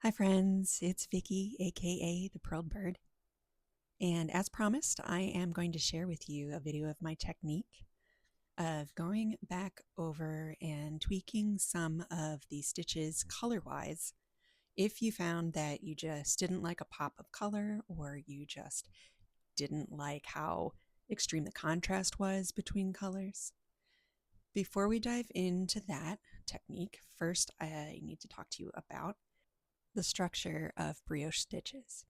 Hi friends, it's Vicky, aka the Pearled Bird, and as promised, I am going to share with you a video of my technique of going back over and tweaking some of the stitches color-wise if you found that you just didn't like a pop of color or you just didn't like how extreme the contrast was between colors. Before we dive into that technique, first I need to talk to you about the structure of brioche stitches.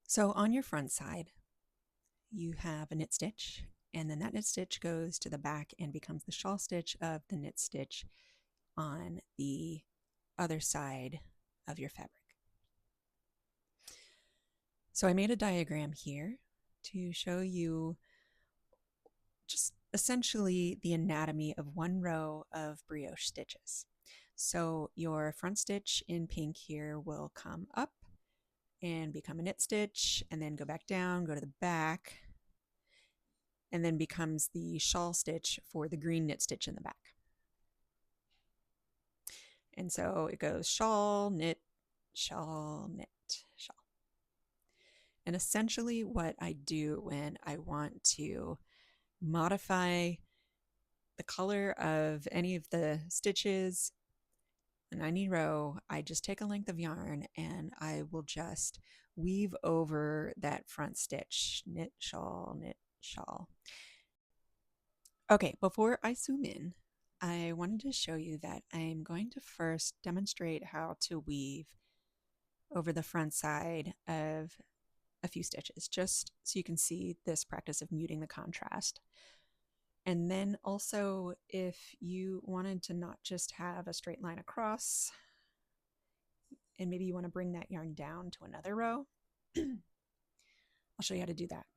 So on your front side, you have a knit stitch, and then that knit stitch goes to the back and becomes the shawl stitch of the knit stitch on the other side of your fabric. So I made a diagram here to show you just essentially the anatomy of one row of brioche stitches. So your front stitch in pink here will come up and become a knit stitch, and then go back down, go to the back, and then becomes the shawl stitch for the green knit stitch in the back. And so it goes shawl, knit, shawl, knit, shawl. And essentially what I do when I want to modify the color of any of the stitches in any row, I just take a length of yarn and I will just weave over that front stitch, knit, shawl, knit, shawl. Okay, before I zoom in, I wanted to show you that I'm going to first demonstrate how to weave over the front side of a few stitches, just so you can see this practice of muting the contrast. And then also, if you wanted to not just have a straight line across, and maybe you want to bring that yarn down to another row, I'll show you how to do that.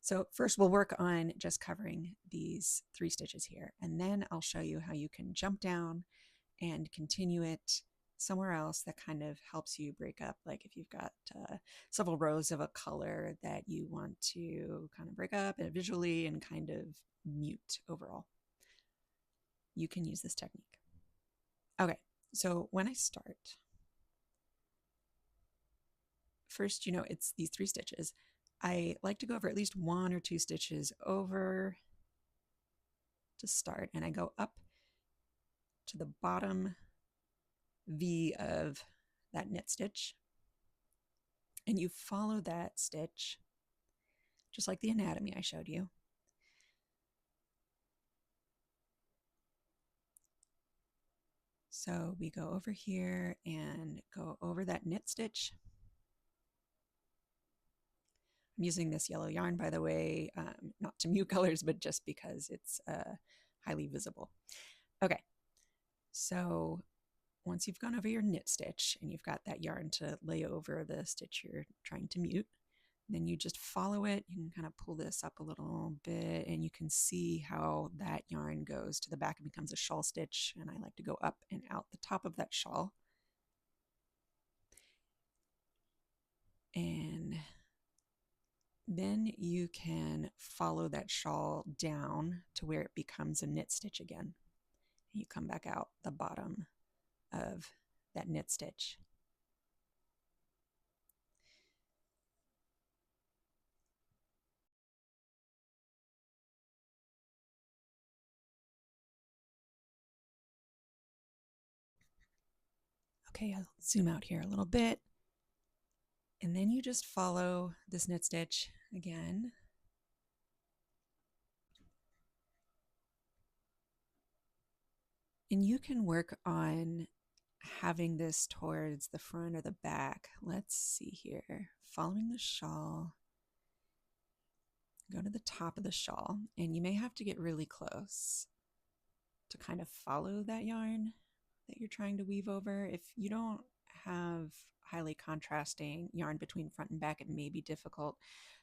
So first we'll work on just covering these 3 stitches here, and then I'll show you how you can jump down and continue it somewhere else that kind of helps you break up. Like if you've got several rows of a color that you want to kind of break up and visually and kind of mute overall, you can use this technique. Okay, so when I start, first, it's these 3 stitches. I like to go over at least 1 or 2 stitches over to start, and I go up to the bottom V of that knit stitch, and you follow that stitch just like the anatomy I showed you. So we go over here and go over that knit stitch. I'm using this yellow yarn, by the way, not to mute colors, but just because it's highly visible. Okay, so once you've gone over your knit stitch and you've got that yarn to lay over the stitch you're trying to mute, then you just follow it. You can kind of pull this up a little bit and you can see how that yarn goes to the back and becomes a shawl stitch. And I like to go up and out the top of that shawl. And then you can follow that shawl down to where it becomes a knit stitch again. You come back out the bottom of that knit stitch. Okay, I'll zoom out here a little bit. And then you just follow this knit stitch again. And you can work on having this towards the front or the back. Let's see here. Following the shawl, go to the top of the shawl, and you may have to get really close to kind of follow that yarn that you're trying to weave over. If you don't have highly contrasting yarn between front and back, it may be difficult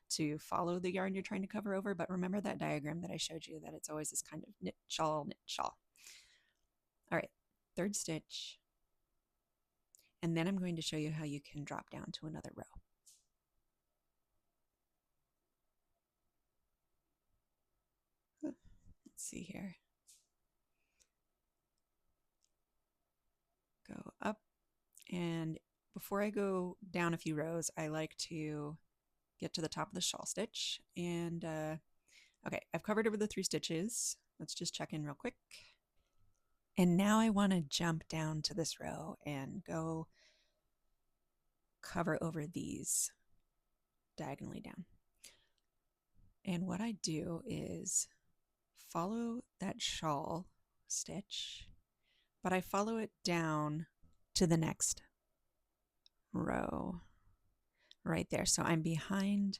to follow the yarn you're trying to cover over, but remember that diagram that I showed you, that it's always this kind of knit, shawl, knit, shawl. All right, 3rd stitch. And then I'm going to show you how you can drop down to another row. Let's see here. Go up And before I go down a few rows, I like to get to the top of the shawl stitch. And okay, I've covered over the 3 stitches. Let's just check in real quick. And now I want to jump down to this row and go cover over these diagonally down. And what I do is follow that shawl stitch, but I follow it down to the next row right there. So I'm behind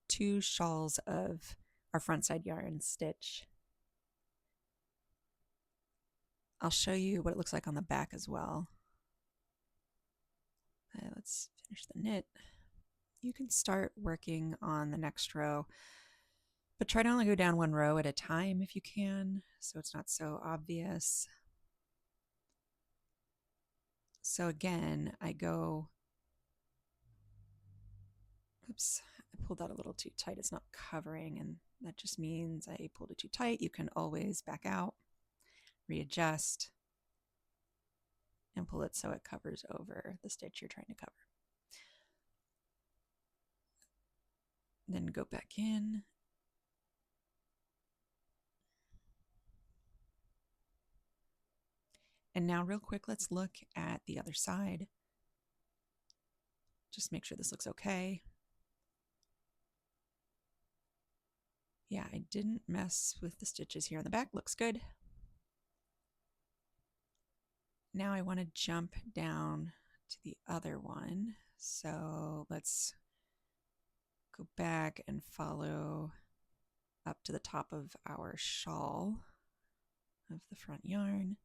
2 shawls of our front side yarn stitch. I'll show you what it looks like on the back as well. Let's finish the knit. You can start working on the next row, but try to only go down 1 row at a time if you can, so it's not so obvious. So again, I go, oops, I pulled that a little too tight. It's not covering, and that just means I pulled it too tight. You can always back out, readjust, and pull it so it covers over the stitch you're trying to cover. Then go back in. And now real quick, let's look at the other side. Just make sure this looks okay. Yeah, I didn't mess with the stitches here on the back. Looks good. Now I want to jump down to the other one. So let's go back and follow up to the top of our shawl of the front yarn.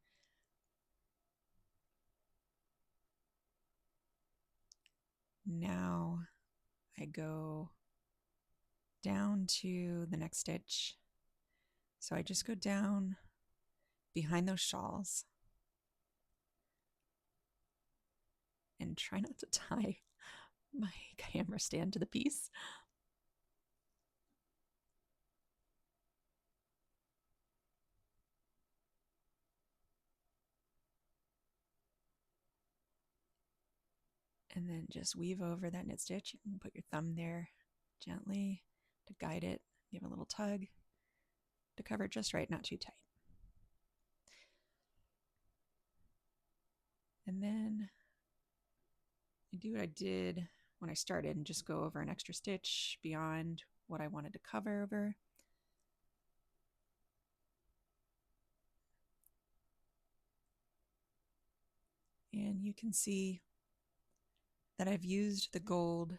Now I go down to the next stitch. So I just go down behind those shawls and try not to tie my camera stand to the piece. And then just weave over that knit stitch. You can put your thumb there gently to guide it. Give a little tug to cover it just right, not too tight. And then I do what I did when I started and just go over an extra stitch beyond what I wanted to cover over. And you can see that I've used the gold.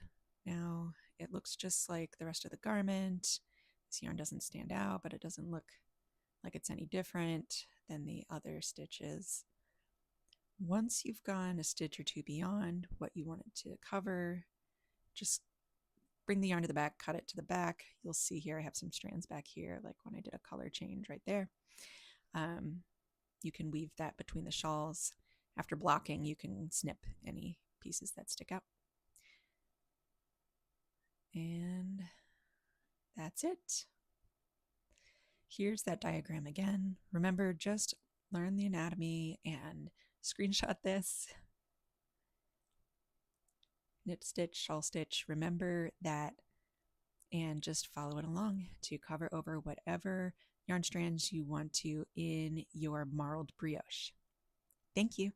Now it looks just like the rest of the garment. This yarn doesn't stand out, but it doesn't look like it's any different than the other stitches. Once you've gone a stitch or 2 beyond what you wanted to cover, just bring the yarn to the back, cut it to the back. You'll see here I have some strands back here, like when I did a color change right there. You can weave that between the shawls. After blocking, you can snip any pieces that stick out. And that's it. Here's that diagram again. Remember, just learn the anatomy and screenshot this. Knit stitch, shawl stitch, remember that, and just follow it along to cover over whatever yarn strands you want to in your marled brioche. Thank you.